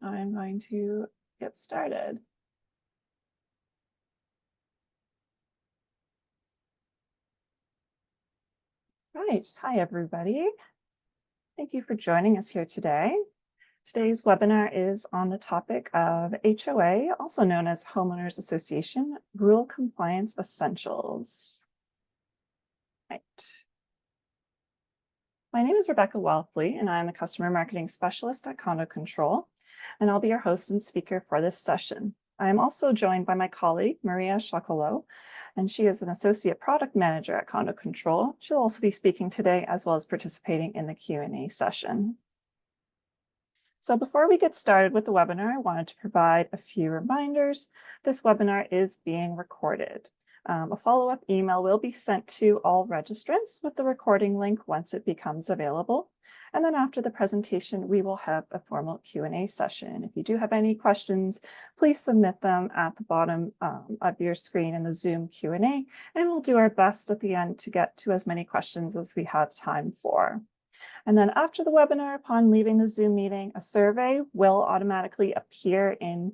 I'm going to get started. Right. Hi, everybody. Thank you for joining us here today. Today's webinar is on the topic of HOA, also known as Homeowners Association, Rule Compliance Essentials. Right. My name is Rebecca Welfley, and I'm a Customer Marketing Specialist at Condo Control, and I'll be your host and speaker for this session. I am also joined by my colleague, Maria Chocolo, and she is an Associate Product Manager at Condo Control. She'll also be speaking today as well as participating in the Q&A session. So before we get started with the webinar, I wanted to provide a few reminders. This webinar is being recorded. A follow-up email will be sent to all registrants with the recording link once it becomes available. And then after the presentation, we will have a formal Q&A session. If you do have any questions, please submit them at the bottom of your screen in the Zoom Q&A, and we'll do our best at the end to get to as many questions as we have time for. And then after the webinar, upon leaving the Zoom meeting, a survey will automatically appear in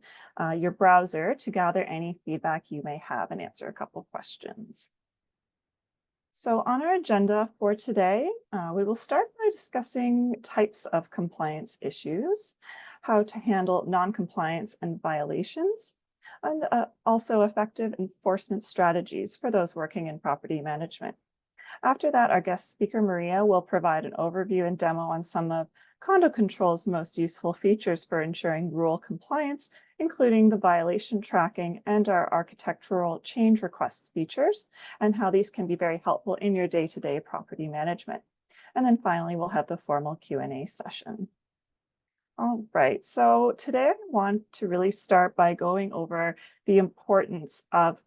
your browser to gather any feedback you may have and answer a couple questions. So on our agenda for today, we will start by discussing types of compliance issues, how to handle non-compliance and violations, and also effective enforcement strategies for those working in property management. After that, our guest speaker, Maria, will provide an overview and demo on some of Condo Control's most useful features for ensuring rule compliance, including the violation tracking and our architectural change requests features, and how these can be very helpful in your day-to-day property management. And then finally, we'll have the formal Q&A session. All right, so today I want to really start by going over the importance of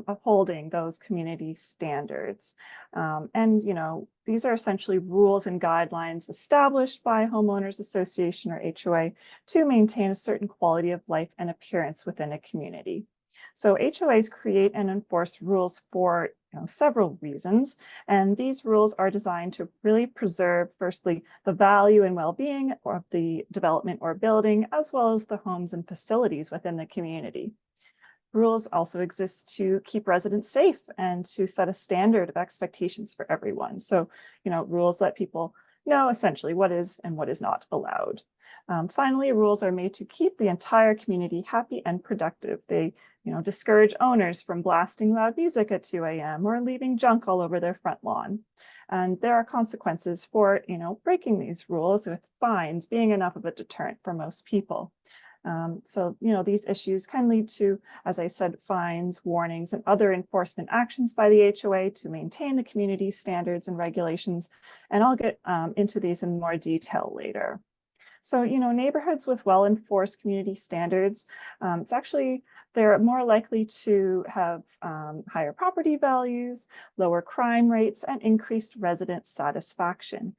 upholding those community standards. And, these are essentially rules and guidelines established by homeowners association or HOA to maintain a certain quality of life and appearance within a community. So HOAs create and enforce rules for several reasons, and these rules are designed to really preserve, firstly, the value and well-being of the development or building, as well as the homes and facilities within the community. Rules also exist to keep residents safe and to set a standard of expectations for everyone. So, rules let people know essentially what is and what is not allowed. Finally, rules are made to keep the entire community happy and productive. They, discourage owners from blasting loud music at 2 a.m. or leaving junk all over their front lawn. And there are consequences for, breaking these rules, with fines being enough of a deterrent for most people. So, these issues can lead to, as I said, fines, warnings, and other enforcement actions by the HOA to maintain the community standards and regulations. And I'll get into these in more detail later. So, neighborhoods with well-enforced community standards, they're more likely to have higher property values, lower crime rates, and increased resident satisfaction,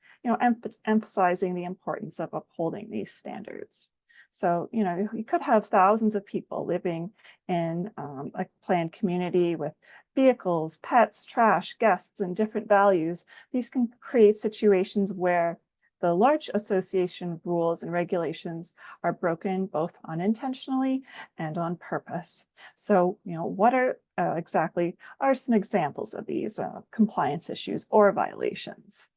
emphasizing the importance of upholding these standards. So, you could have thousands of people living in a planned community with vehicles, pets, trash, guests, and different values. These can create situations where the large association rules and regulations are broken both unintentionally and on purpose. So, what are exactly are some examples of these compliance issues or violations?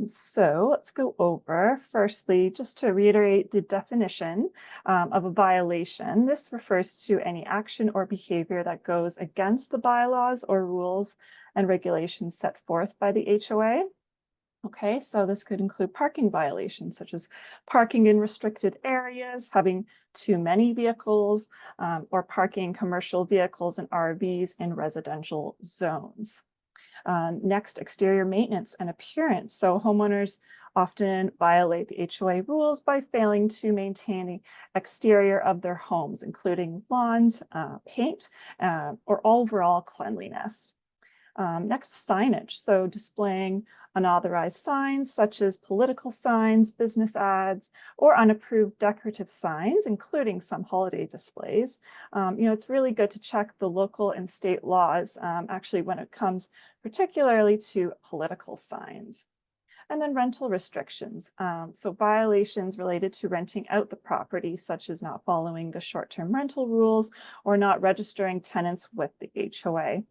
So let's go over, firstly, just to reiterate the definition of a violation. This refers to any action or behavior that goes against the bylaws or rules and regulations set forth by the HOA. Okay, so this could include parking violations, such as parking in restricted areas, having too many vehicles, or parking commercial vehicles and RVs in residential zones. Next, exterior maintenance and appearance. So homeowners often violate the HOA rules by failing to maintain the exterior of their homes, including lawns, paint, or overall cleanliness. Next, signage. So displaying unauthorized signs such as political signs, business ads, or unapproved decorative signs, including some holiday displays. It's really good to check the local and state laws, actually, when it comes particularly to political signs. And then rental restrictions. So violations related to renting out the property, such as not following the short-term rental rules or not registering tenants with the HOA.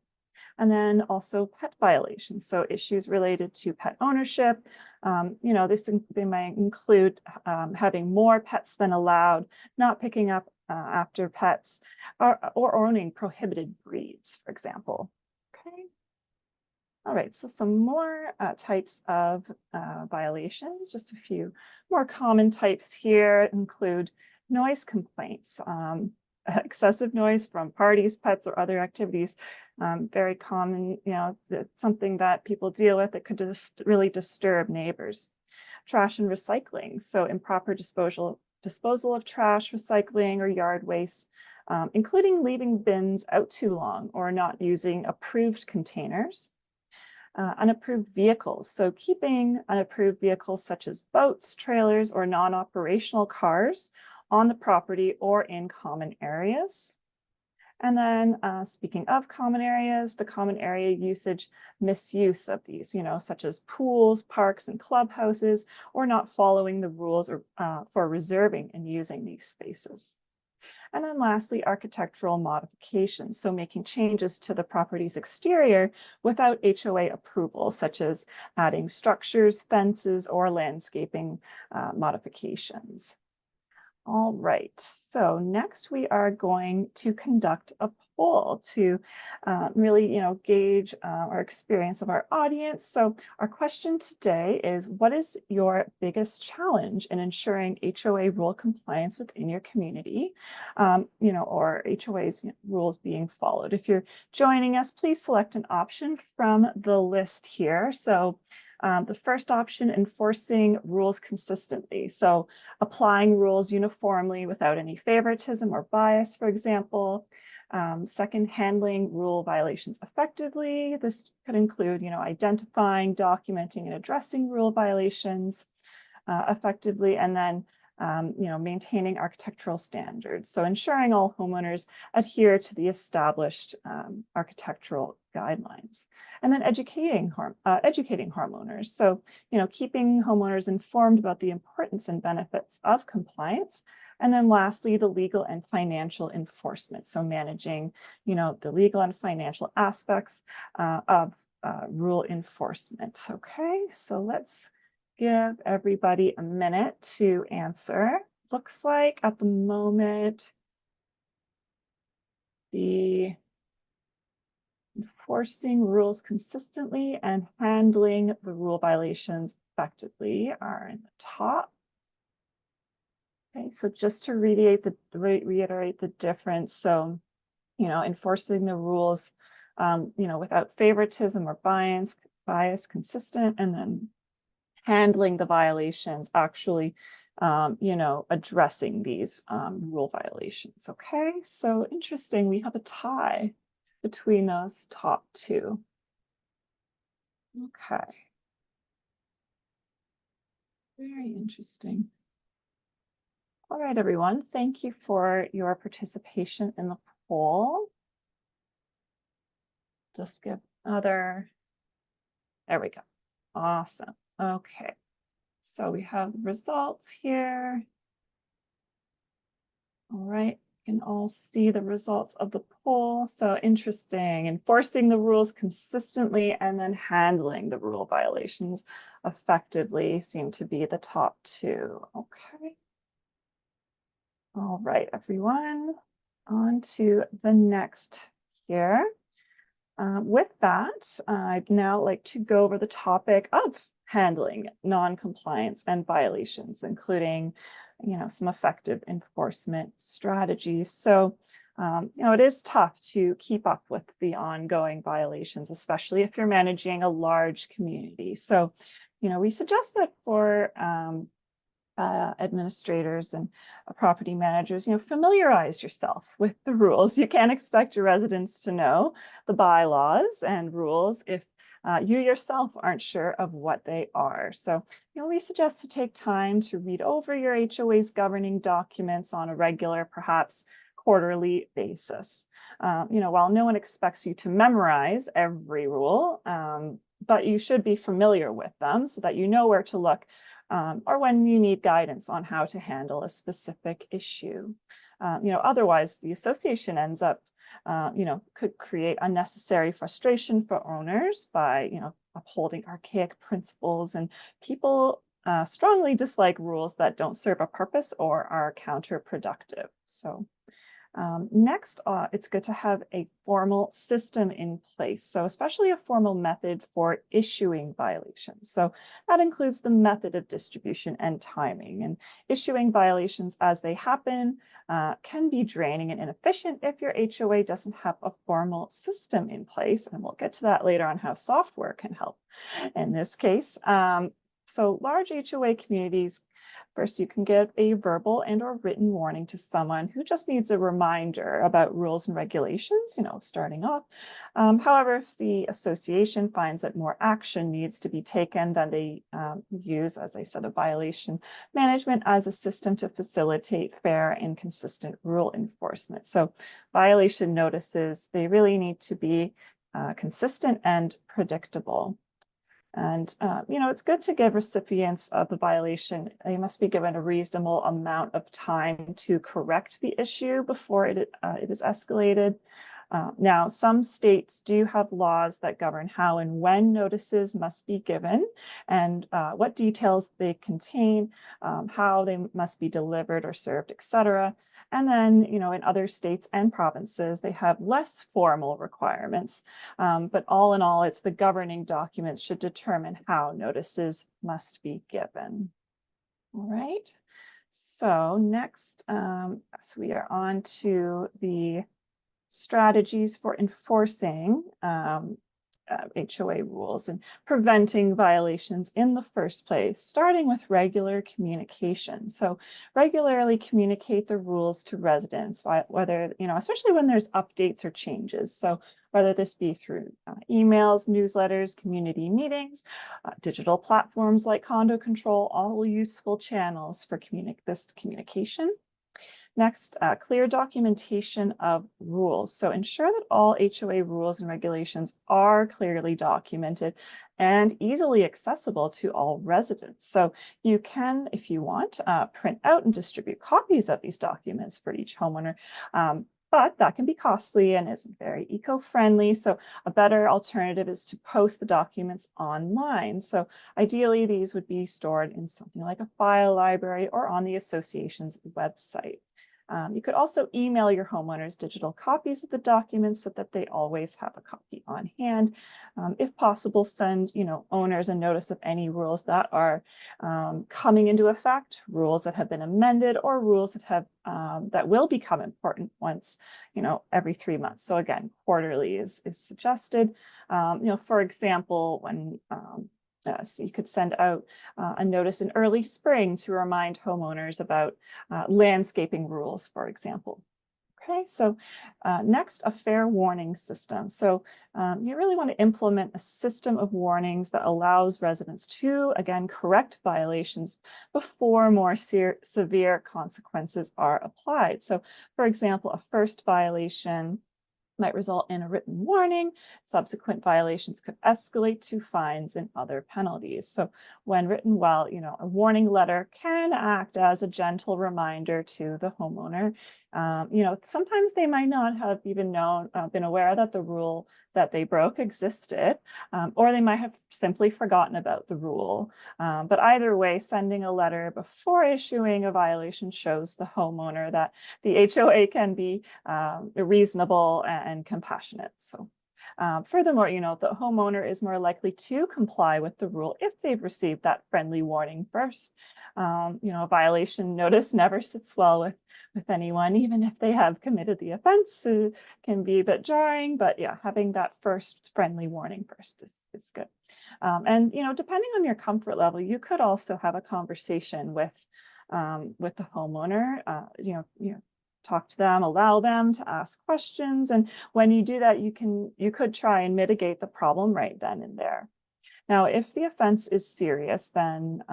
And then also pet violations. So issues related to pet ownership. They might include having more pets than allowed, not picking up after pets, or owning prohibited breeds, for example. Okay. All right, so some more types of violations, just a few more common types here include noise complaints, excessive noise from parties, pets, or other activities. Very common, something that people deal with that could just really disturb neighbors. Trash and recycling, so improper disposal of trash, recycling, or yard waste, including leaving bins out too long or not using approved containers. Unapproved vehicles, so keeping unapproved vehicles such as boats, trailers, or non-operational cars on the property or in common areas. And then speaking of common areas, the common area usage misuse of these, such as pools, parks, and clubhouses, or not following the rules for reserving and using these spaces. And then lastly, architectural modifications. So making changes to the property's exterior without HOA approval, such as adding structures, fences, or landscaping modifications. All right, so next we are going to conduct a poll to really, gauge our experience of our audience. So our question today is, what is your biggest challenge in ensuring HOA rule compliance within your community, or HOA's rules being followed? If you're joining us, please select an option from the list here. So the first option, enforcing rules consistently. So applying rules uniformly without any favoritism or bias, for example. Second, handling rule violations effectively. This could include, identifying, documenting, and addressing rule violations effectively. And then maintaining architectural standards. So ensuring all homeowners adhere to the established architectural guidelines. And then educating homeowners. So, keeping homeowners informed about the importance and benefits of compliance. And then lastly, the legal and financial enforcement. So managing, the legal and financial aspects of rule enforcement. Okay, so let's give everybody a minute to answer. Looks like at the moment, the enforcing rules consistently and handling the rule violations effectively are in the top. Okay, so just to reiterate the difference. So, enforcing the rules, without favoritism or bias, consistent, and then handling the violations, actually, addressing these rule violations. Okay, so interesting. We have a tie between those top two. Okay. Very interesting. All right, everyone. Thank you for your participation in the poll. Just give there we go. Awesome. Okay. So we have results here. All right, you can all see the results of the poll. So interesting. Enforcing the rules consistently and then handling the rule violations effectively seem to be the top two. Okay. All right, everyone. On to the next here. With that, I'd now like to go over the topic of handling non-compliance and violations, including, some effective enforcement strategies. So, it is tough to keep up with the ongoing violations, especially if you're managing a large community. So, we suggest that for administrators and property managers, familiarize yourself with the rules. You can't expect your residents to know the bylaws and rules if you yourself aren't sure of what they are. So, we suggest to take time to read over your HOA's governing documents on a regular, perhaps quarterly basis. While no one expects you to memorize every rule, but you should be familiar with them so that you know where to look or when you need guidance on how to handle a specific issue. Otherwise the association ends up, could create unnecessary frustration for owners by, upholding archaic principles, and people strongly dislike rules that don't serve a purpose or are counterproductive. So next, it's good to have a formal system in place. So especially a formal method for issuing violations. So that includes the method of distribution and timing. And issuing violations as they happen can be draining and inefficient if your HOA doesn't have a formal system in place. And we'll get to that later on how software can help in this case. So large HOA communities, first, you can give a verbal and or written warning to someone who just needs a reminder about rules and regulations, starting off. However, if the association finds that more action needs to be taken, then they use, as I said, a violation management as a system to facilitate fair and consistent rule enforcement. So violation notices, they really need to be consistent and predictable. And, it's good to give recipients of the violation, they must be given a reasonable amount of time to correct the issue before it is escalated. Now, some states do have laws that govern how and when notices must be given and what details they contain, how they must be delivered or served, etc. And then, in other states and provinces, they have less formal requirements. But all in all, it's the governing documents should determine how notices must be given. All right. So next, so we are on to the strategies for enforcing HOA rules and preventing violations in the first place, starting with regular communication. So regularly communicate the rules to residents, whether, especially when there's updates or changes. So whether this be through emails, newsletters, community meetings, digital platforms like Condo Control, all useful channels for this communication. Next, clear documentation of rules. So ensure that all HOA rules and regulations are clearly documented and easily accessible to all residents. So you can, if you want, print out and distribute copies of these documents for each homeowner. But that can be costly and isn't very eco-friendly. So a better alternative is to post the documents online. So ideally, these would be stored in something like a file library or on the association's website. You could also email your homeowners digital copies of the documents so that they always have a copy on hand. If possible, send owners a notice of any rules that are coming into effect, rules that have been amended, or rules that have that will become important once every 3 months. So again, quarterly is suggested. For example, when so you could send out a notice in early spring to remind homeowners about landscaping rules, for example. Okay, so next, a fair warning system. So you really want to implement a system of warnings that allows residents to, again, correct violations before more severe consequences are applied. So, for example, a first violation might result in a written warning. Subsequent violations could escalate to fines and other penalties. So when written well, a warning letter can act as a gentle reminder to the homeowner. Sometimes they might not have even been aware that the rule that they broke existed, or they might have simply forgotten about the rule. But either way, sending a letter before issuing a violation shows the homeowner that the HOA can be reasonable and compassionate. So furthermore, the homeowner is more likely to comply with the rule if they've received that friendly warning first. A violation notice never sits well with anyone, even if they have committed the offense. It can be a bit jarring, but yeah, having that first friendly warning first is good. And depending on your comfort level, you could also have a conversation with the homeowner. Talk to them, allow them to ask questions. And when you do that, you could try and mitigate the problem right then and there. Now, if the offense is serious, then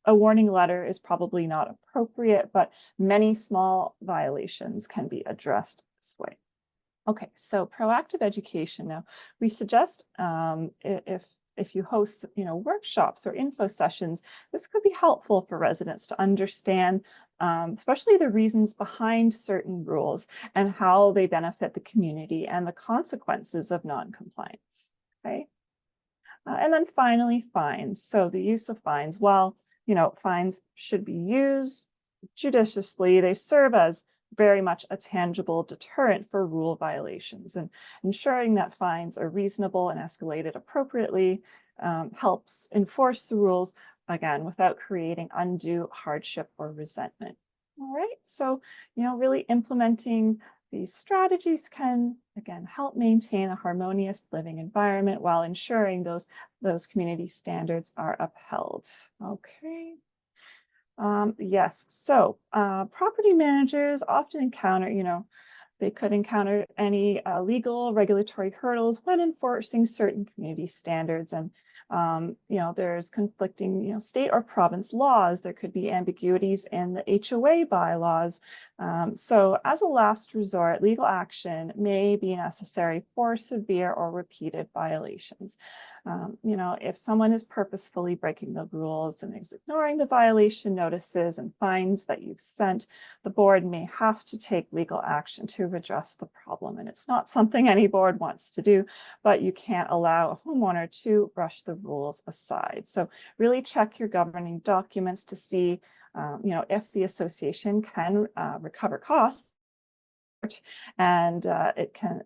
a warning letter is probably not appropriate, but many small violations can be addressed this way. Okay, so proactive education. Now, we suggest if if you host, workshops or info sessions, this could be helpful for residents to understand, especially the reasons behind certain rules and how they benefit the community and the consequences of non-compliance. Okay. And then finally, fines. So the use of fines, while, fines should be used judiciously, they serve as very much a tangible deterrent for rule violations, and ensuring that fines are reasonable and escalated appropriately helps enforce the rules, again, without creating undue hardship or resentment. All right, so, really implementing these strategies can, again, help maintain a harmonious living environment while ensuring those community standards are upheld. Okay. Yes, so property managers often encounter, they could encounter any legal regulatory hurdles when enforcing certain community standards. And, there's conflicting, state or province laws. There could be ambiguities in the HOA bylaws. So as a last resort, legal action may be necessary for severe or repeated violations. If someone is purposefully breaking the rules and is ignoring the violation notices and fines that you've sent, the board may have to take legal action to address the problem. And it's not something any board wants to do, but you can't allow a homeowner to brush the rules aside. So really check your governing documents to see, if the association can recover costs, and it can,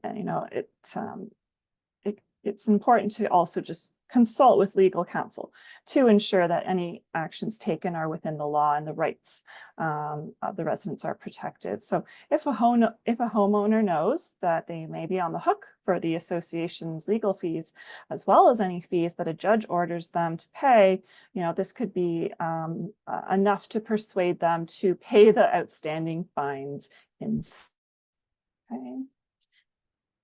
it's important to also just consult with legal counsel to ensure that any actions taken are within the law and the rights of the residents are protected. So if a homeowner knows that they may be on the hook for the association's legal fees, as well as any fees that a judge orders them to pay, this could be enough to persuade them to pay the outstanding fines instead. Okay.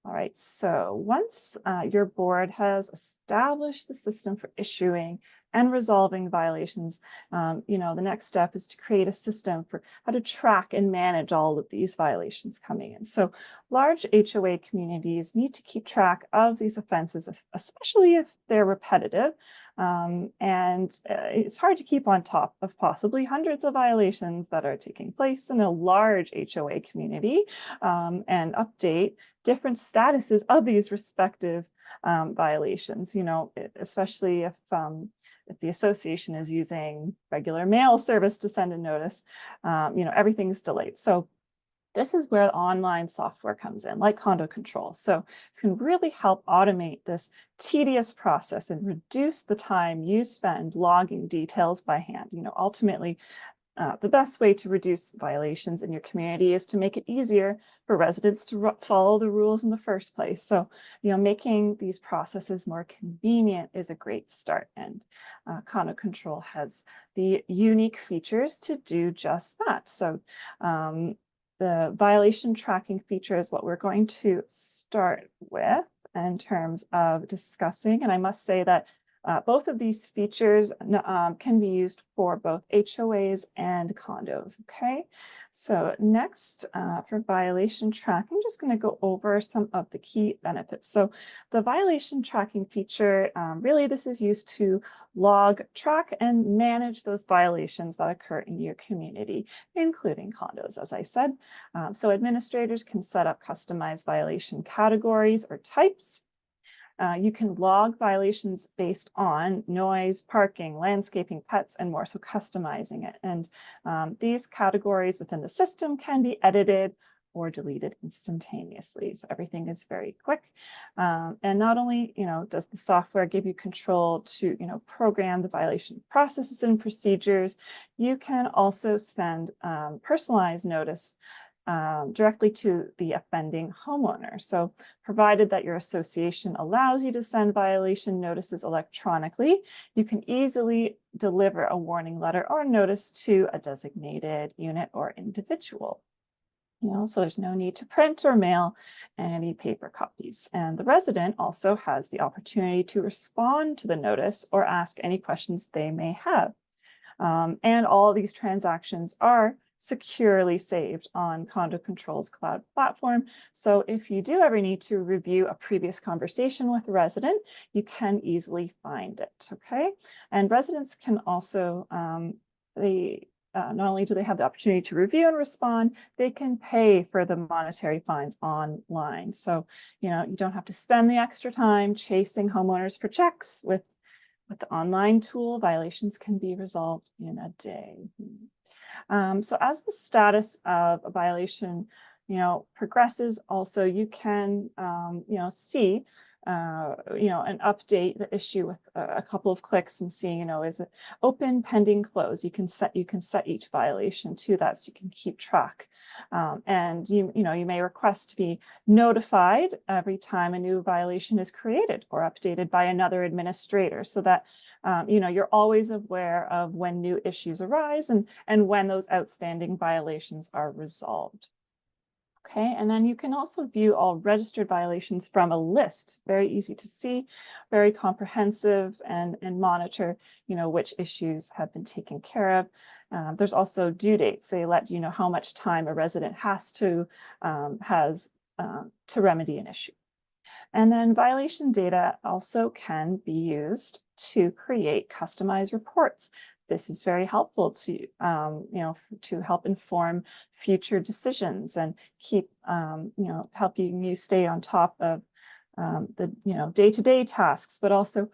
All right, so once your board has established the system for issuing and resolving violations, the next step is to create a system for how to track and manage all of these violations coming in. So large HOA communities need to keep track of these offenses, especially if they're repetitive. And it's hard to keep on top of possibly hundreds of violations that are taking place in a large HOA community, and update different statuses of these respective violations, especially if the association is using regular mail service to send a notice, everything's delayed. So this is where online software comes in, like Condo Control. So this can really help automate this tedious process and reduce the time you spend logging details by hand. Ultimately, the best way to reduce violations in your community is to make it easier for residents to follow the rules in the first place. So, making these processes more convenient is a great start. And Condo Control has the unique features to do just that. So the violation tracking feature is what we're going to start with in terms of discussing. And I must say that both of these features can be used for both HOAs and condos, okay? So next, for violation tracking, I'm just going to go over some of the key benefits. So the violation tracking feature, really this is used to log, track, and manage those violations that occur in your community, including condos, as I said. So administrators can set up customized violation categories or types. You can log violations based on noise, parking, landscaping, pets, and more, so customizing it. And these categories within the system can be edited or deleted instantaneously. So everything is very quick. And not only, does the software give you control to, program the violation processes and procedures, you can also send personalized notice directly to the offending homeowner. So provided that your association allows you to send violation notices electronically, you can easily deliver a warning letter or notice to a designated unit or individual. So there's no need to print or mail any paper copies. And the resident also has the opportunity to respond to the notice or ask any questions they may have. And all of these transactions are securely saved on Condo Control's cloud platform. So if you do ever need to review a previous conversation with a resident, you can easily find it, okay? And residents can also, not only do they have the opportunity to review and respond, they can pay for the monetary fines online. So, you don't have to spend the extra time chasing homeowners for checks. With the online tool, violations can be resolved in a day. So as the status of a violation, progresses, also you can, see, and update the issue with a couple of clicks and see, is it open, pending, close. You can set each violation to that, so you can keep track. And you may request to be notified every time a new violation is created or updated by another administrator, so that you're always aware of when new issues arise and when those outstanding violations are resolved. Okay, and then you can also view all registered violations from a list. Very easy to see, very comprehensive, and monitor, which issues have been taken care of. There's also due dates. They let you know how much time a resident has to remedy an issue. And then violation data also can be used to create customized reports. This is very helpful to, to help inform future decisions and keep, helping you stay on top of the, day-to-day tasks, but also,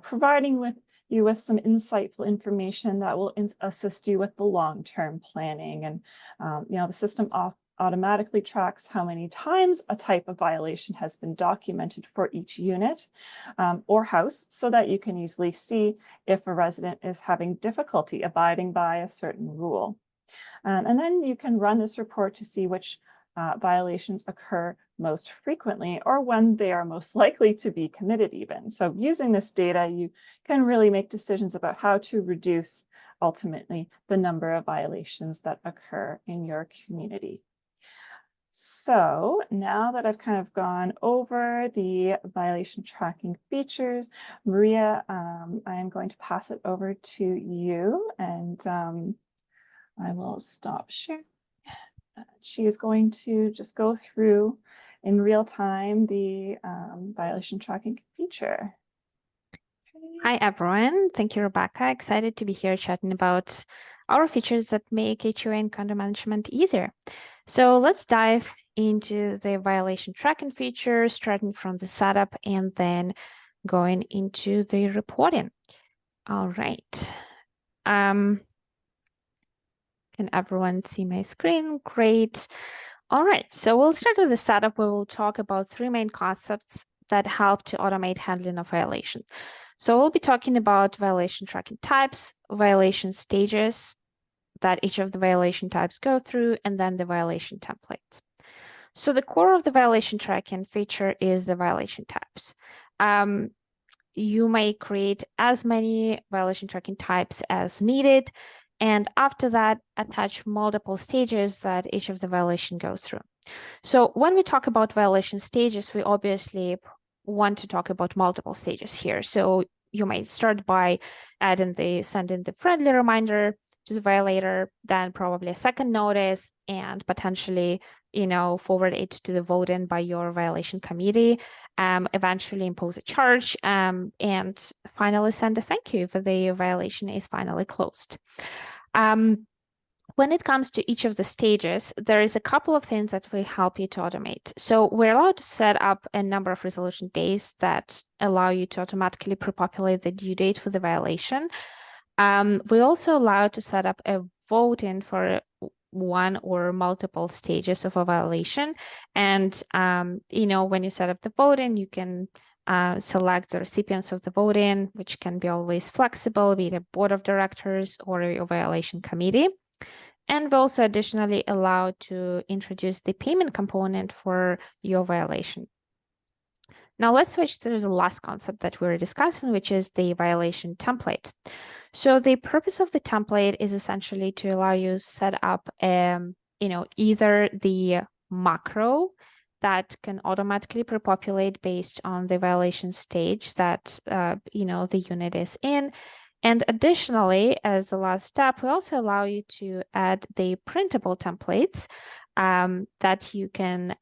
providing you with some insightful information that will assist you with the long-term planning. And, the system automatically tracks how many times a type of violation has been documented for each unit or house, so that you can easily see if a resident is having difficulty abiding by a certain rule. And then you can run this report to see which violations occur most frequently, or when they are most likely to be committed even. So using this data, you can really make decisions about how to reduce, ultimately, the number of violations that occur in your community. So now that I've kind of gone over the violation tracking features, Maria, I am going to pass it over to you, and I will stop sharing. She is going to just go through in real time the violation tracking feature. Hi, everyone. Thank you, Rebecca. Excited to be here chatting about our features that make HOA and condo management easier. So let's dive into the violation tracking feature, starting from the setup and then going into the reporting. All right. Can everyone see my screen? Great. All right, so we'll start with the setup, where we'll talk about three main concepts that help to automate handling of violation. So we'll be talking about violation tracking types, violation stages that each of the violation types go through, and then the violation templates. So the core of the violation tracking feature is the violation types. You may create as many violation tracking types as needed, and after that, attach multiple stages that each of the violation goes through. So when we talk about violation stages, we obviously want to talk about multiple stages here. So you might start by sending the friendly reminder to the violator, then probably a second notice, and potentially, forward it to the voting by your violation committee, eventually impose a charge, and finally send a thank you if the violation is finally closed. When it comes to each of the stages, there is a couple of things that will help you to automate. So we're allowed to set up a number of resolution days that allow you to automatically pre-populate the due date for the violation. We also allow to set up a voting for one or multiple stages of a violation. And, when you set up the voting, you can select the recipients of the voting, which can be always flexible, be it a board of directors or your violation committee. And we also additionally allow to introduce the payment component for your violation. Now let's switch to the last concept that we're discussing, which is the violation template. So the purpose of the template is essentially to allow you to set up, either the macro that can automatically pre-populate based on the violation stage that, the unit is in, And additionally, as a last step, we also allow you to add the printable templates that you can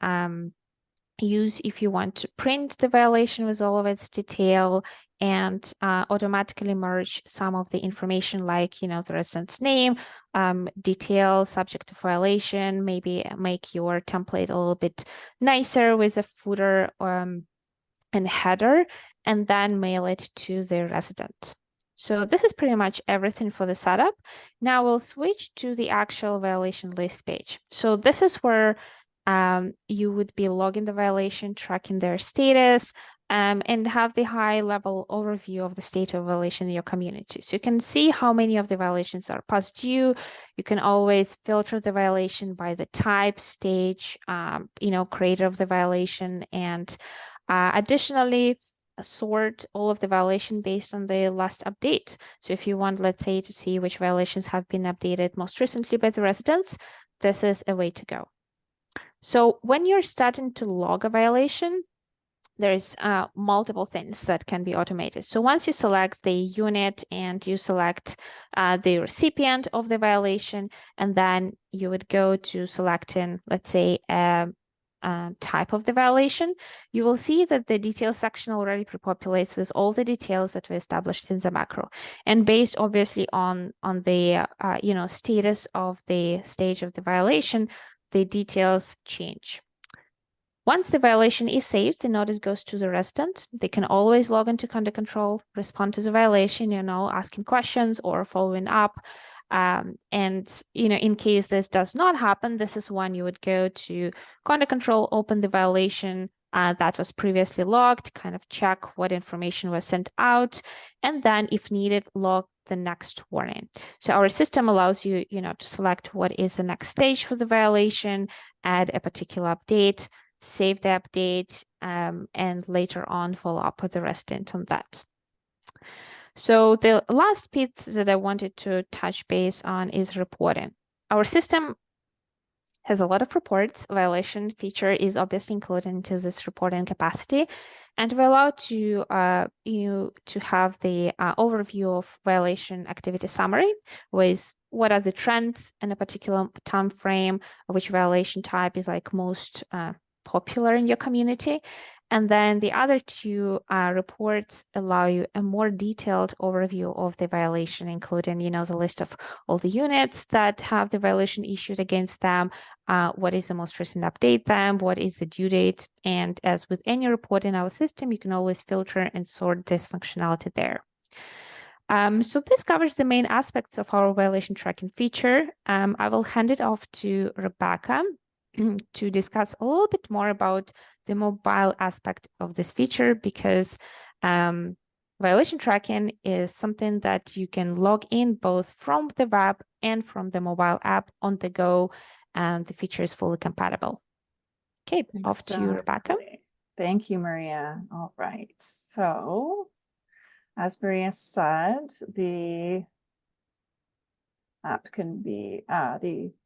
use if you want to print the violation with all of its detail and automatically merge some of the information like, the resident's name, detail, subject to violation, maybe make your template a little bit nicer with a footer and header, and then mail it to the resident. So this is pretty much everything for the setup. Now we'll switch to the actual violation list page. So this is where you would be logging the violation, tracking their status, and have the high-level overview of the state of violation in your community. So you can see how many of the violations are past due. You can always filter the violation by the type, stage, creator of the violation, and additionally, sort all of the violation based on the last update. So if you want, let's say, to see which violations have been updated most recently by the residents, this is a way to go. So when you're starting to log a violation, there's multiple things that can be automated. So once you select the unit and you select the recipient of the violation, and then you would go to selecting, let's say, type of the violation, you will see that the details section already pre-populates with all the details that we established in the macro. And based obviously on the status of the stage of the violation, the details change. Once the violation is saved, the notice goes to the resident. They can always log into conduct control, respond to the violation, asking questions or following up. And, in case this does not happen, this is when you would go to conduct control, open the violation that was previously logged, kind of check what information was sent out, and then if needed, log the next warning. So our system allows you, to select what is the next stage for the violation, add a particular update, save the update, and later on follow up with the resident on that. So the last piece that I wanted to touch base on is reporting. Our system has a lot of reports. Violation feature is obviously included into this reporting capacity, and we're allowed to you to have the overview of violation activity summary with what are the trends in a particular time frame, which violation type is like most popular in your community. And then the other two reports allow you a more detailed overview of the violation, including, the list of all the units that have the violation issued against them, what is the most recent update them, what is the due date. And as with any report in our system, you can always filter and sort this functionality there. So this covers the main aspects of our violation tracking feature. I will hand it off to Rebecca to discuss a little bit more about the mobile aspect of this feature, because violation tracking is something that you can log in both from the web and from the mobile app on the go, and the feature is fully compatible. Okay, off to you, Rebecca. Thank you, Maria. All right. So, as Maria said, the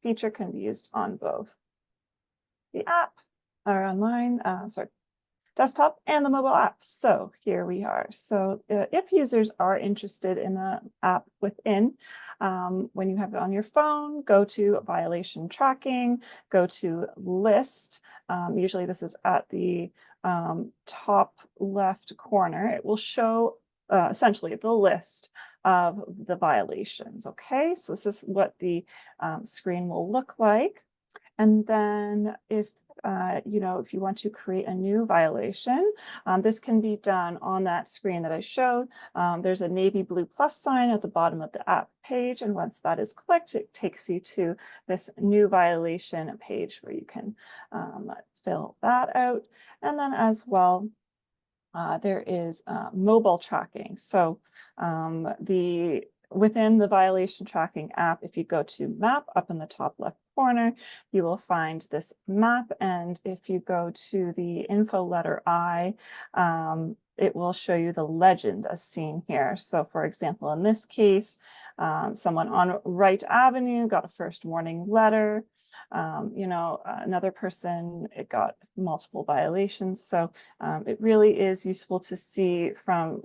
feature can be used on both the app or online, desktop and the mobile app. So here we are. So if users are interested in the app within, when you have it on your phone, go to violation tracking, go to list. Usually this is at the top left corner. It will show essentially the list of the violations. Okay, so this is what the screen will look like. And then if you want to create a new violation, this can be done on that screen that I showed. There's a navy blue plus sign at the bottom of the app page. And once that is clicked, it takes you to this new violation page where you can fill that out. And then as well, there is mobile tracking. So within the violation tracking app, if you go to map up in the top left corner, you will find this map. And if you go to the info letter I, it will show you the legend as seen here. So for example, in this case, someone on Wright Avenue got a first warning letter. Another person, it got multiple violations. So it really is useful to see from,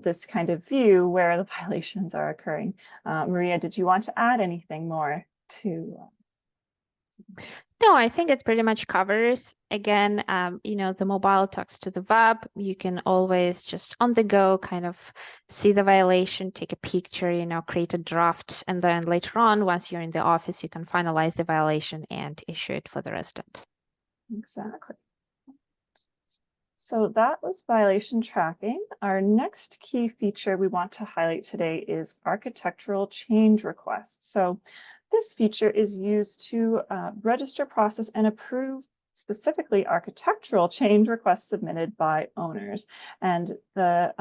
this kind of view where the violations are occurring. Maria, did you want to add anything more to? No, I think it pretty much covers. Again, the mobile talks to the web. You can always just on the go kind of see the violation, take a picture, create a draft, and then later on, once you're in the office, you can finalize the violation and issue it for the resident. Exactly. So that was violation tracking. Our next key feature we want to highlight today is architectural change requests. So this feature is used to register, process, and approve specifically architectural change requests submitted by owners. And the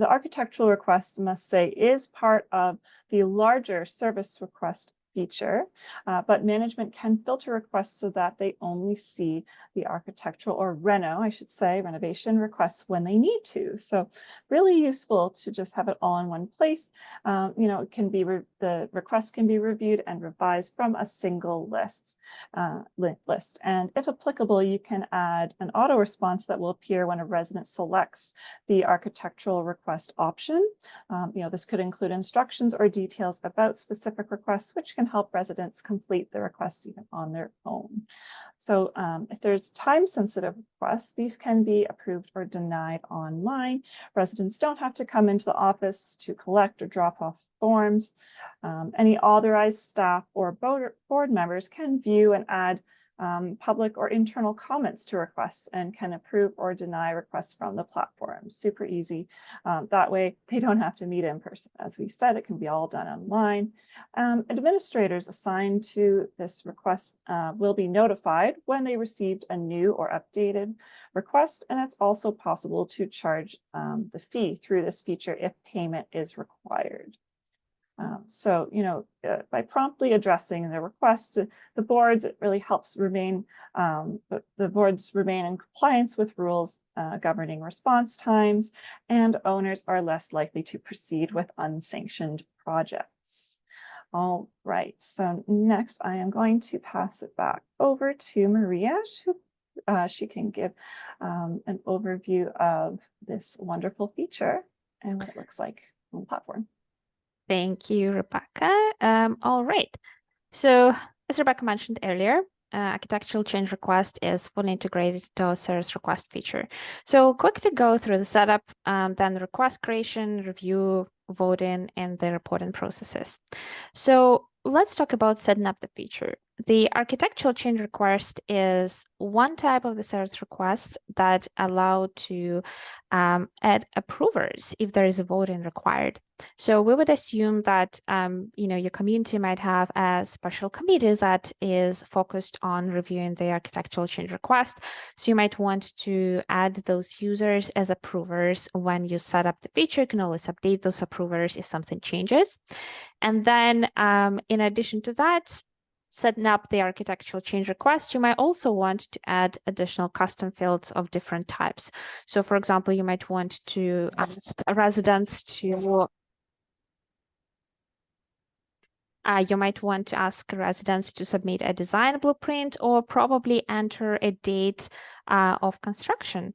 architectural request, must say, is part of the larger service request feature, but management can filter requests so that they only see the architectural or renovation requests when they need to. So really useful to just have it all in one place. It can be the request can be reviewed and revised from a single list. And if applicable, you can add an auto response that will appear when a resident selects the architectural request option. This could include instructions or details about specific requests, which can help residents complete the requests even on their own. So if there's time-sensitive requests, these can be approved or denied online. Residents don't have to come into the office to collect or drop off forms. Any authorized staff or board members can view and add public or internal comments to requests and can approve or deny requests from the platform. Super easy. That way they don't have to meet in person. As we said, it can be all done online. Administrators assigned to this request will be notified when they received a new or updated request, and it's also possible to charge the fee through this feature if payment is required. By promptly addressing the requests, the boards, it really helps the boards remain in compliance with rules governing response times, and owners are less likely to proceed with unsanctioned projects. All right, so next I am going to pass it back over to Maria. She can give an overview of this wonderful feature and what it looks like on the platform. Thank you, Rebecca. All right. So as Rebecca mentioned earlier, architectural change request is fully integrated into our service request feature. So quickly go through the setup, then request creation, review, voting, and the reporting processes. So let's talk about setting up the feature. The architectural change request is one type of the service request that allow to add approvers if there is a voting required. So we would assume that your community might have a special committee that is focused on reviewing the architectural change request. So you might want to add those users as approvers when you set up the feature. You can always update those approvers if something changes. And then in addition to that, setting up the architectural change request, you might also want to add additional custom fields of different types. So for example, you might want to ask residents to submit a design blueprint or probably enter a date of construction.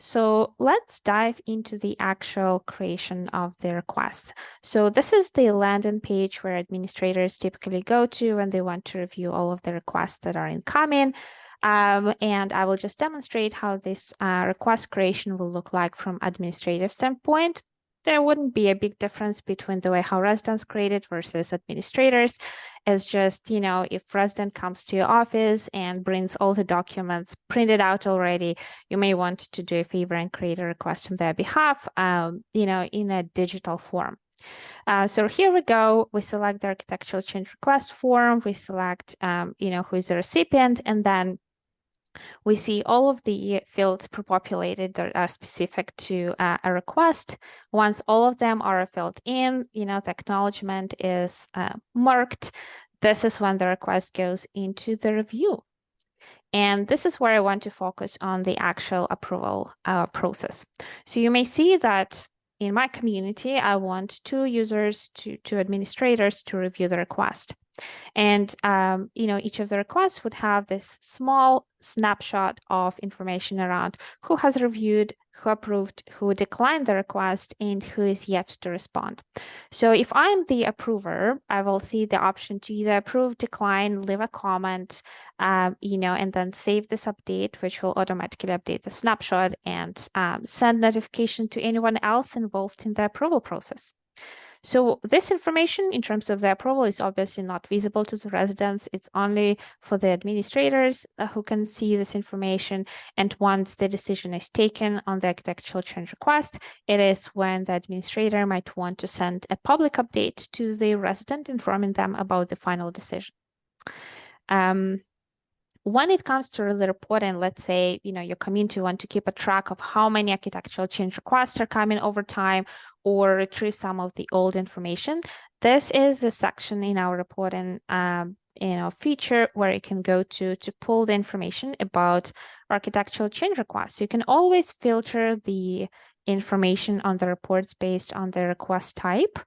So let's dive into the actual creation of the requests. So this is the landing page where administrators typically go to when they want to review all of the requests that are incoming. And I will just demonstrate how this request creation will look like from administrative standpoint. There wouldn't be a big difference between the way how residents create it versus administrators. It's just, if resident comes to your office and brings all the documents printed out already, you may want to do a favor and create a request on their behalf, in a digital form. So here we go. We select the architectural change request form. We select, who is the recipient, and then we see all of the fields pre-populated that are specific to a request. Once all of them are filled in, the acknowledgement is marked. This is when the request goes into the review. And this is where I want to focus on the actual approval process. So you may see that in my community, I want two users, two administrators to review the request. And each of the requests would have this small snapshot of information around who has reviewed, who approved, who declined the request, and who is yet to respond. So if I'm the approver, I will see the option to either approve, decline, leave a comment, and then save this update, which will automatically update the snapshot and send notification to anyone else involved in the approval process. So this information in terms of the approval is obviously not visible to the residents. It's only for the administrators who can see this information. And once the decision is taken on the architectural change request, it is when the administrator might want to send a public update to the resident informing them about the final decision. When it comes to the reporting, let's say, your community want to keep a track of how many architectural change requests are coming over time or retrieve some of the old information. This is the section in our reporting feature where you can go to pull the information about architectural change requests. You can always filter the information on the reports based on the request type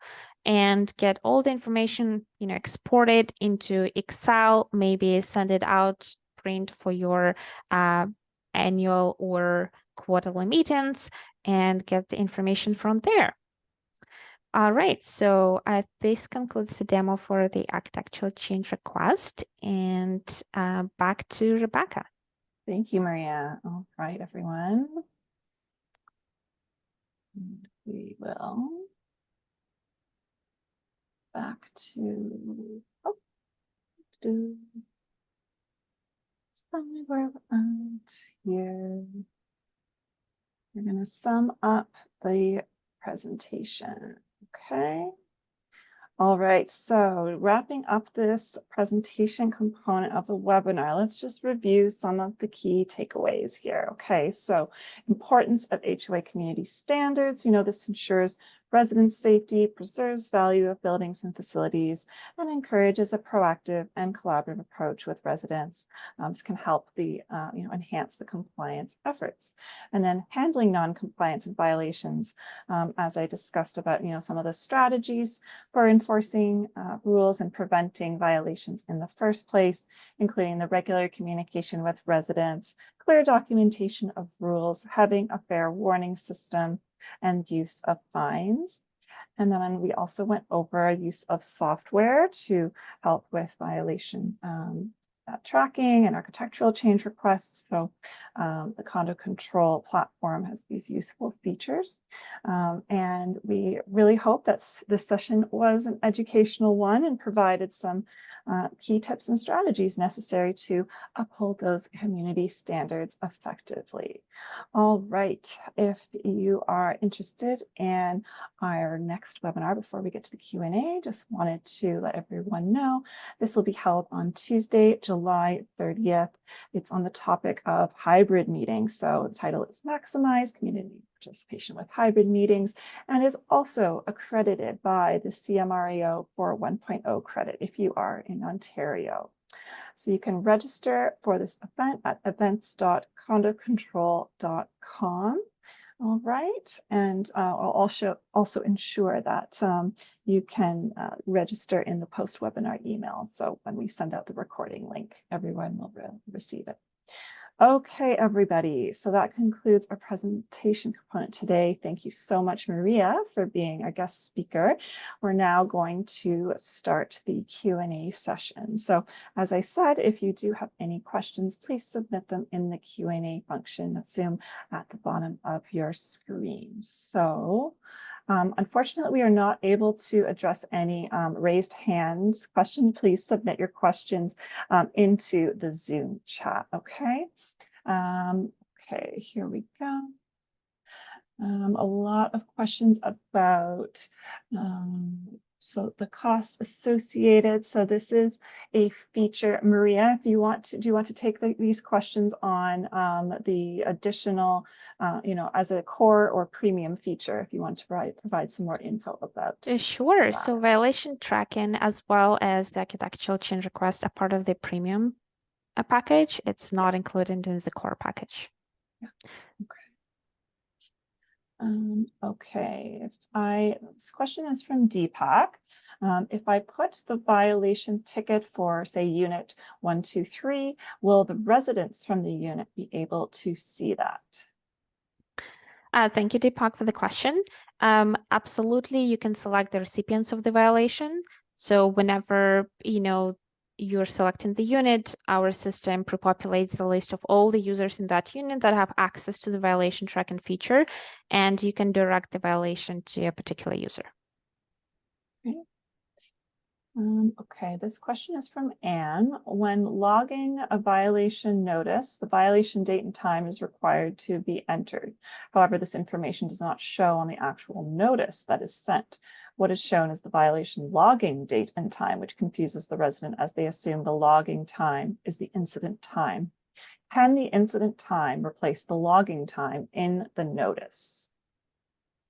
and get all the information, exported into Excel, maybe send it out print for your annual or quarterly meetings and get the information from there. All right, so this concludes the demo for the architectural change request, and back to Rebecca. Thank you, Maria. All right, everyone. And we will back to, let's find where we're at here. We're going to sum up the presentation. Okay. All right, so wrapping up this presentation component of the webinar, let's just review some of the key takeaways here. Okay, so importance of HOA community standards. This ensures resident safety, preserves value of buildings and facilities, and encourages a proactive and collaborative approach with residents. This can help enhance the compliance efforts. And then handling non-compliance and violations, as I discussed about, some of the strategies for enforcing rules and preventing violations in the first place, including the regular communication with residents, clear documentation of rules, having a fair warning system, and use of fines. And then we also went over use of software to help with violation tracking and architectural change requests. So the condo control platform has these useful features. And we really hope that this session was an educational one and provided some key tips and strategies necessary to uphold those community standards effectively. All right, if you are interested in our next webinar, before we get to the Q&A, just wanted to let everyone know this will be held on Tuesday, July 30th. It's on the topic of hybrid meetings. So the title is Maximize Community Participation with Hybrid Meetings, and is also accredited by the CMRAO for 1.0 credit if you are in Ontario. So you can register for this event at events.condocontrol.com. All right, and I'll also ensure that you can register in the post-webinar email. So when we send out the recording link, everyone will receive it. Okay, everybody. So that concludes our presentation component today. Thank you so much, Maria, for being our guest speaker. We're now going to start the Q&A session. So as I said, if you do have any questions, please submit them in the Q&A function of Zoom at the bottom of your screen. So unfortunately, we are not able to address any raised hands question. Please submit your questions into the Zoom chat, okay? Okay, here we go. A lot of questions about so the cost associated. So this is a feature. Maria, if you want to, do you want to take these questions on the additional, as a core or premium feature, if you want to provide some more info about Sure. that. So violation tracking as well as the architectural change request are part of the premium package. It's not included in the core package. Yeah. Okay. Okay, this question is from Deepak. If I put the violation ticket for, say, unit 123, will the residents from the unit be able to see that? Thank you, Deepak, for the question. Absolutely, you can select the recipients of the violation. So whenever, you're selecting the unit, our system pre-populates the list of all the users in that unit that have access to the violation tracking feature, and you can direct the violation to a particular user. Okay, this question is from Anne. When logging a violation notice, the violation date and time is required to be entered. However, this information does not show on the actual notice that is sent. What is shown is the violation logging date and time, which confuses the resident as they assume the logging time is the incident time. Can the incident time replace the logging time in the notice?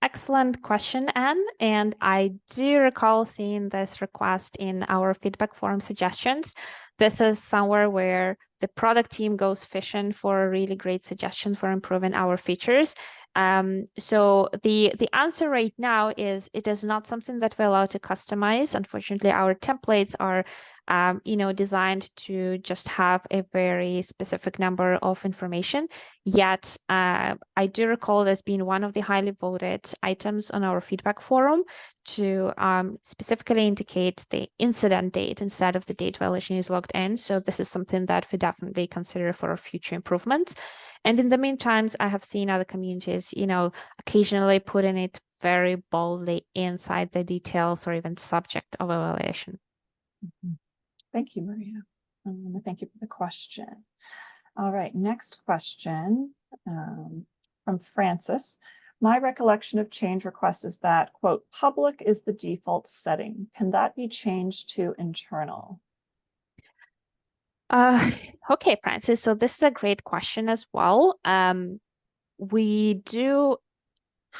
Excellent question, Anne. And I do recall seeing this request in our feedback form suggestions. This is somewhere where the product team goes fishing for a really great suggestion for improving our features. So the answer right now is it is not something that we're allowed to customize. Unfortunately, our templates are designed to just have a very specific number of information. Yet, I do recall this being one of the highly voted items on our feedback forum to specifically indicate the incident date instead of the date violation is logged in. So this is something that we definitely consider for our future improvements. And in the meantime, I have seen other communities, occasionally putting it very boldly inside the details or even subject of a violation. Thank you, Maria. Thank you for the question. All right, next question from Francis. My recollection of change requests is that, quote, public is the default setting. Can that be changed to internal? Okay, Francis. So this is a great question as well. We do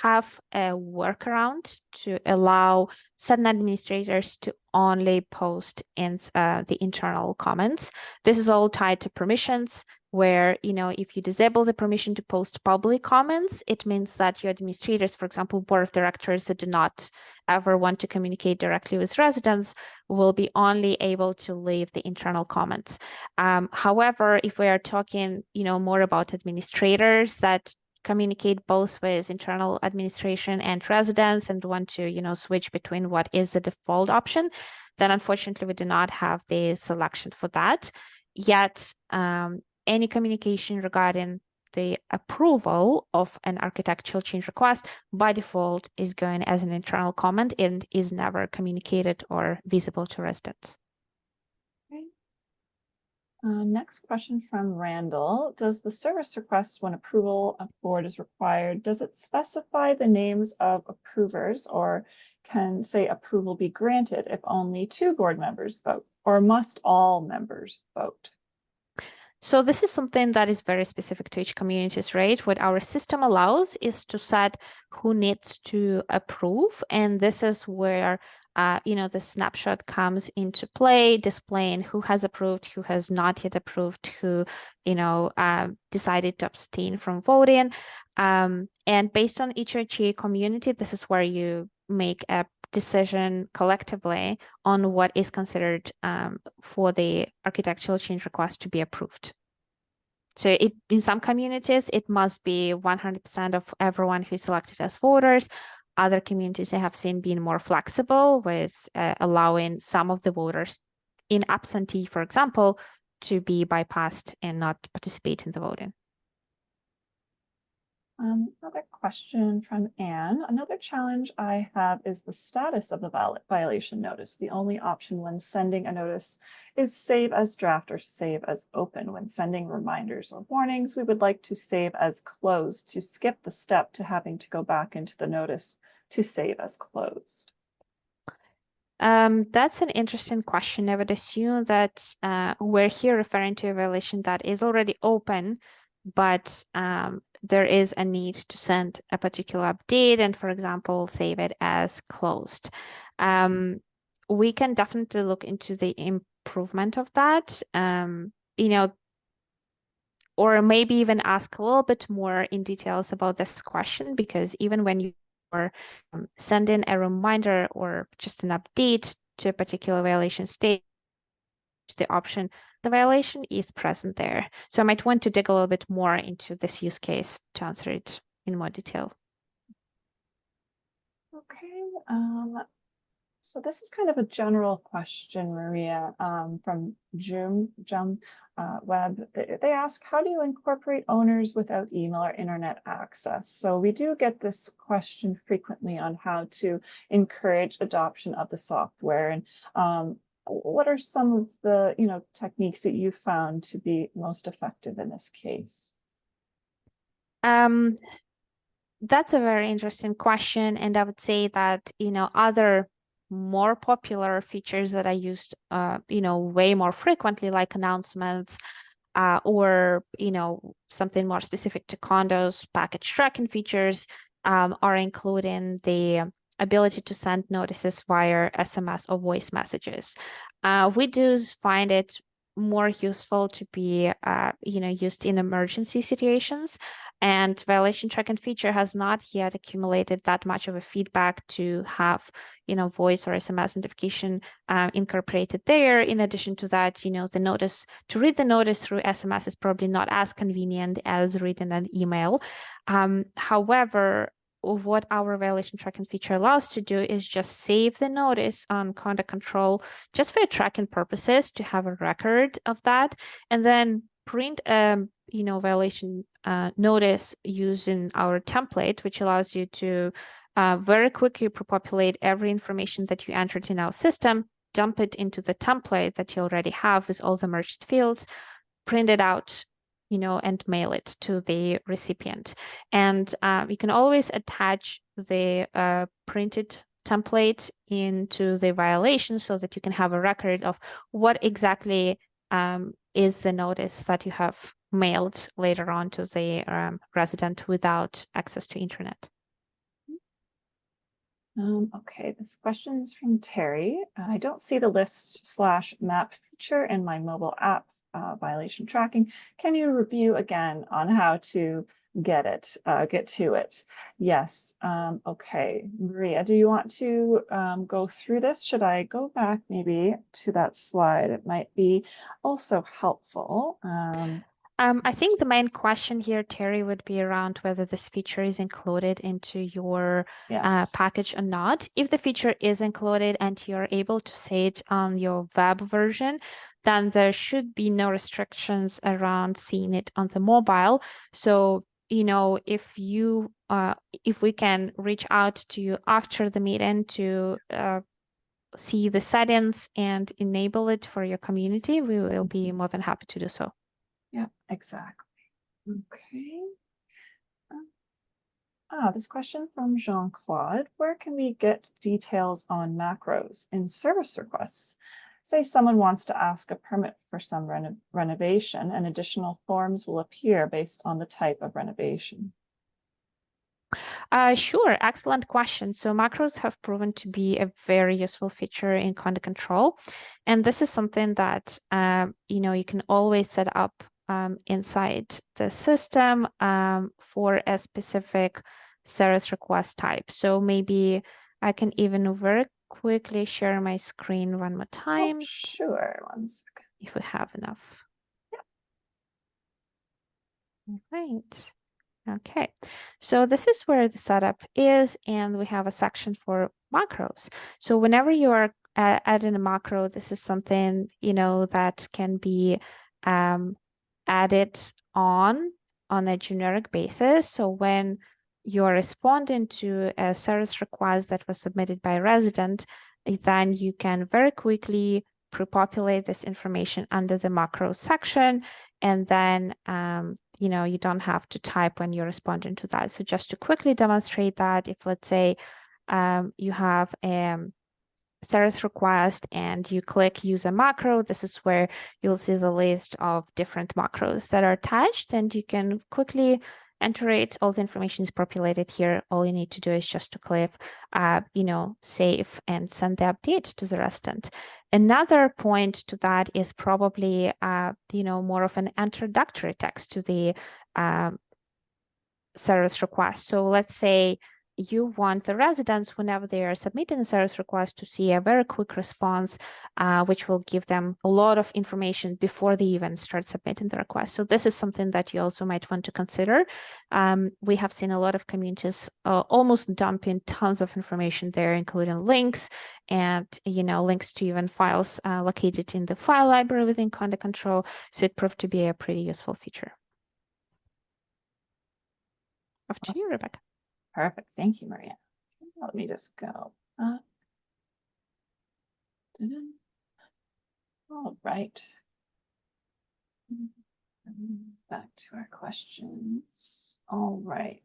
have a workaround to allow certain administrators to only post in the internal comments. This is all tied to permissions where, if you disable the permission to post public comments, it means that your administrators, for example, board of directors that do not ever want to communicate directly with residents will be only able to leave the internal comments. However, if we are talking, more about administrators that communicate both with internal administration and residents and want to, switch between what is the default option, then unfortunately we do not have the selection for that. Yet, any communication regarding the approval of an architectural change request by default is going as an internal comment and is never communicated or visible to residents. Next question from Randall. Does the service request, when approval of board is required, does it specify the names of approvers, or can, say, approval be granted if only 2 board members vote, or must all members vote? So this is something that is very specific to each communities, right? What our system allows is to set who needs to approve, and this is where the snapshot comes into play, displaying who has approved, who has not yet approved, who, decided to abstain from voting. And based on each HOA community, this is where you make a decision collectively on what is considered for the architectural change request to be approved. So in some communities, it must be 100% of everyone who's selected as voters. Other communities I have seen being more flexible with allowing some of the voters in absentee, for example, to be bypassed and not participate in the voting. Another question from Anne. Another challenge I have is the status of the violation notice. The only option when sending a notice is save as draft or save as open. When sending reminders or warnings, we would like to save as closed to skip the step to having to go back into the notice to save as closed. That's an interesting question. I would assume that we're here referring to a violation that is already open, but there is a need to send a particular update and, for example, save it as closed. We can definitely look into the improvement of that. or maybe even ask a little bit more in details about this question, because even when you are send in a reminder or just an update to a particular violation state, the option, the violation is present there. So I might want to dig a little bit more into this use case to answer it in more detail. Okay. So this is kind of a general question, Maria, from Jum Web. They ask, how do you incorporate owners without email or internet access? So we do get this question frequently on how to encourage adoption of the software. And what are some of the techniques that you found to be most effective in this case? That's a very interesting question, and I would say that other more popular features that I used way more frequently, like announcements, or something more specific to condos, package tracking features, are including the ability to send notices via SMS or voice messages. We do find it more useful to be used in emergency situations, and violation tracking feature has not yet accumulated that much of a feedback to have voice or SMS notification incorporated there. In addition to that, the notice, to read the notice through SMS is probably not as convenient as reading an email. However, what our violation tracking feature allows to do is just save the notice on conduct control just for tracking purposes, to have a record of that, and then print violation notice using our template, which allows you to very quickly populate every information that you entered in our system, dump it into the template that you already have with all the merged fields, print it out, and mail it to the recipient. And you can always attach the printed template into the violation so that you can have a record of what exactly is the notice that you have mailed later on to the resident without access to internet. Okay, this question is from Terry. I don't see the list/map feature in my mobile app violation tracking. Can you review again on how to get to it? Yes. Okay, Maria, do you want to go through this? Should I go back maybe to that slide? It might be also helpful. I think the main question here, Terry, would be around whether this feature is included into your package or not. If the feature is included and you're able to see it on your web version, then there should be no restrictions around seeing it on the mobile. So, if we can reach out to you after the meeting to see the settings and enable it for your community, we will be more than happy to do so. Yeah, exactly. Okay. This question from Jean-Claude. Where can we get details on macros in service requests? Say someone wants to ask a permit for some renovation, and additional forms will appear based on the type of renovation. Sure, excellent question. So macros have proven to be a very useful feature in content control. And this is something that, you can always set up inside the system for a specific service request type. So maybe I can even very quickly share my screen one more time. Oh, sure, 1 second. If we have enough. Yeah. All right. Okay, so this is where the setup is, and we have a section for macros. So whenever you are adding a macro, this is something, that can be added on a generic basis. So when you're responding to a service request that was submitted by a resident, then you can very quickly pre-populate this information under the macro section, and then you don't have to type when you're responding to that. So just to quickly demonstrate that, if let's say you have a service request and you click use a macro, this is where you'll see the list of different macros that are attached, and you can quickly enter it. All the information is populated here. All you need to do is just to click, save and send the update to the resident. Another point to that is probably, more of an introductory text to the service request. So let's say you want the residents, whenever they are submitting a service request, to see a very quick response, which will give them a lot of information before they even start submitting the request. So this is something that you also might want to consider. We have seen a lot of communities almost dumping tons of information there, including links and links to even files located in the file library within Content Control. So it proved to be a pretty useful feature. Off to you, Rebecca. Perfect. Thank you, Maria. Let me just go. All right. Back to our questions. All right.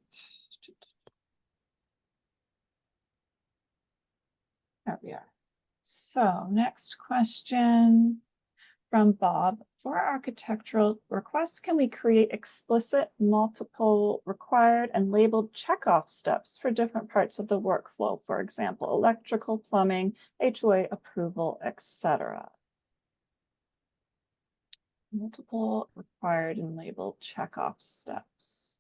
There we are. So next question from Bob. For architectural requests, can we create explicit, multiple required and labeled checkoff steps for different parts of the workflow? For example, electrical, plumbing, HOA approval, etc. Multiple required and labeled checkoff steps.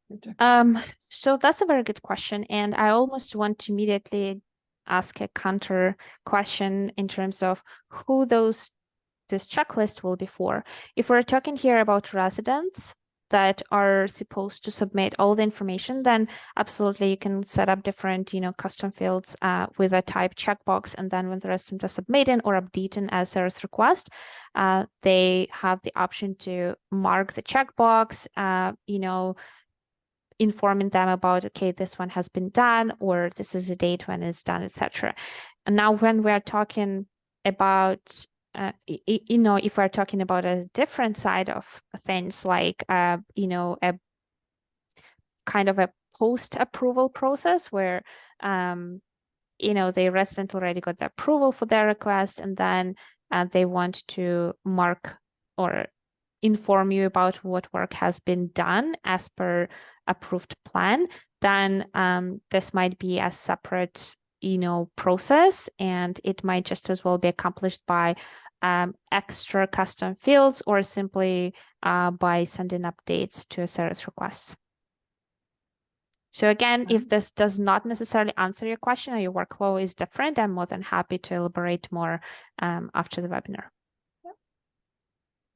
So that's a very good question. And I almost want to immediately ask a counter question in terms of who this checklist will be for. If we're talking here about residents that are supposed to submit all the information, then absolutely you can set up different, custom fields with a type checkbox. And then when the resident is submitting or updating a service request, they have the option to mark the checkbox, informing them about, okay, this one has been done, or this is the date when it's done, etc. And now when we're talking about if we're talking about a different side of things, like a kind of a post-approval process where the resident already got the approval for their request, and then they want to mark or inform you about what work has been done as per approved plan, then this might be a separate process, and it might just as well be accomplished by extra custom fields or simply by sending updates to a service request. So again, if this does not necessarily answer your question or your workflow is different, I'm more than happy to elaborate more after the webinar.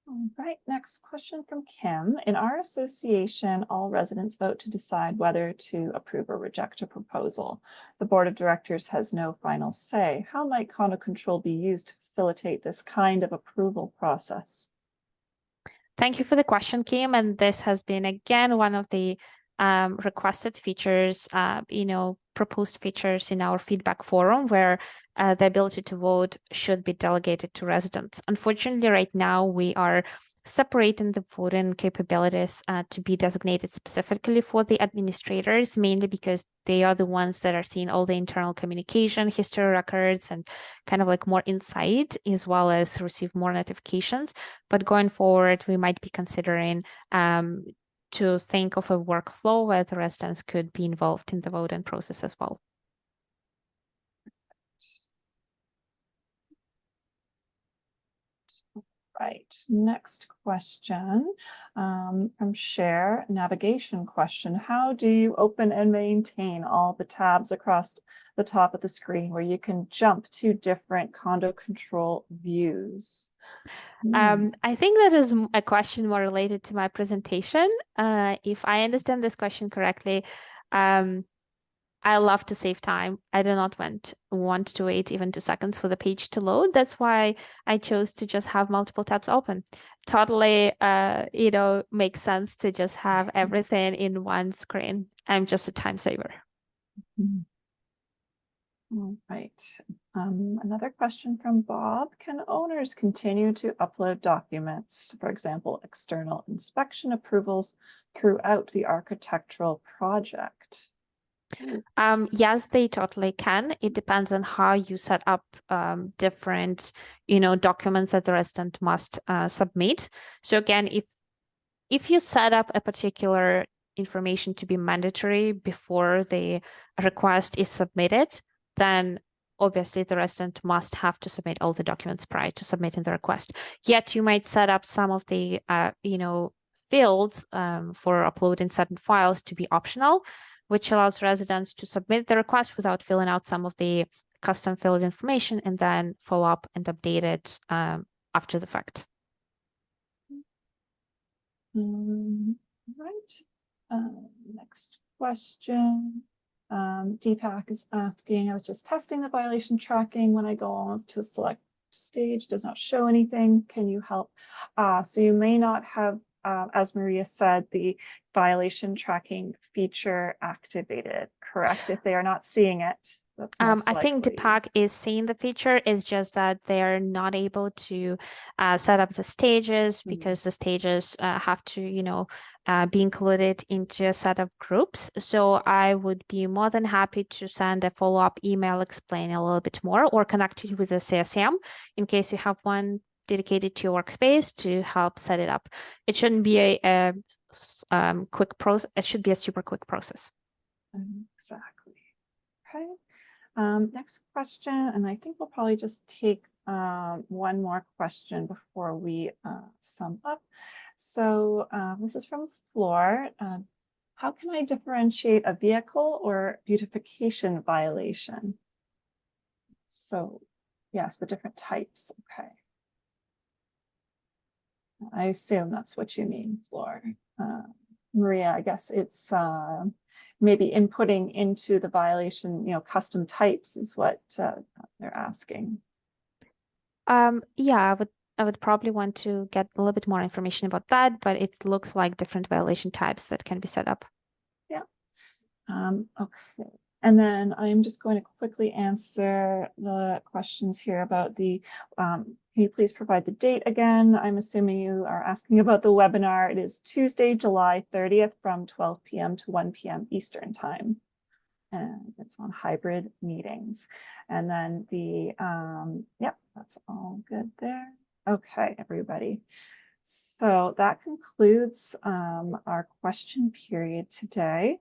All right, next question from Kim. In our association, all residents vote to decide whether to approve or reject a proposal. The board of directors has no final say. How might Content Control be used to facilitate this kind of approval process? Thank you for the question, Kim. And this has been, again, one of the requested features, proposed features in our feedback forum, where the ability to vote should be delegated to residents. Unfortunately, right now we are separating the voting capabilities to be designated specifically for the administrators, mainly because they are the ones that are seeing all the internal communication, history records, and kind of like more insight, as well as receive more notifications. But going forward, we might be considering to think of a workflow where the residents could be involved in the voting process as well. Right, next question from Cher, navigation question. How do you open and maintain all the tabs across the top of the screen where you can jump to different Content Control views? I think that is a question more related to my presentation. If I understand this question correctly, I love to save time. I do not want to wait even 2 seconds for the page to load. That's why I chose to just have multiple tabs open. Totally, makes sense to just have everything in one screen. I'm just a time saver. All right. Another question from Bob. Can owners continue to upload documents, for example, external inspection approvals, throughout the architectural project? Yes, they totally can. It depends on how you set up different, documents that the resident must submit. So again, if you set up a particular information to be mandatory before the request is submitted, then obviously the resident must have to submit all the documents prior to submitting the request. Yet you might set up some of the fields for uploading certain files to be optional, which allows residents to submit the request without filling out some of the custom filled information and then follow up and update it after the fact. Right. Next question. Deepak is asking, I was just testing the violation tracking when I go on to select stage, does not show anything. Can you help? So you may not have, as Maria said, the violation tracking feature activated, correct? If they are not seeing it, that's most I think likely. Deepak is seeing the feature. It's just that they're not able to set up the stages because the stages have to, be included into a set of groups. So I would be more than happy to send a follow-up email explaining a little bit more, or connect you with a CSM in case you have one dedicated to your workspace to help set it up. It shouldn't be a quick process. It should be a super quick process. Exactly. Okay. Next question, and I think we'll probably just take one more question before we sum up. So this is from Floor. How can I differentiate a vehicle or beautification violation? So yes, the different types. Okay. I assume that's what you mean, Floor. Maria, I guess it's maybe inputting into the violation, custom types is what they're asking. Yeah, I would probably want to get a little bit more information about that, but it looks like different violation types that can be set up. Yeah. Okay. And then I'm just going to quickly answer the questions here about the, can you please provide the date again? I'm assuming you are asking about the webinar. It is Tuesday, July 30th from 12 p.m. to 1 p.m. Eastern time. And it's on hybrid meetings. And then yep, that's all good there. Okay, everybody. So that concludes our question period today.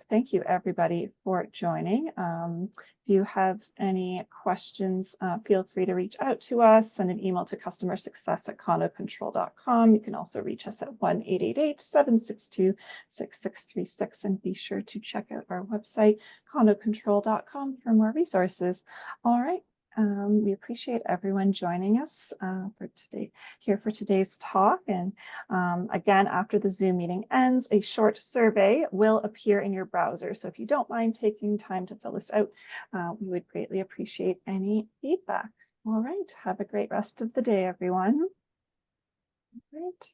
Thank you, everybody, for joining. If you have any questions, feel free to reach out to us, send an email to customersuccess@condocontrol.com. You can also reach us at 1-888-762-6636, and be sure to check out our website, condocontrol.com, for more resources. All right. We appreciate everyone joining us for today's talk. And again, after the Zoom meeting ends, a short survey will appear in your browser. So if you don't mind taking time to fill this out, we would greatly appreciate any feedback. All right. Have a great rest of the day, everyone. All right.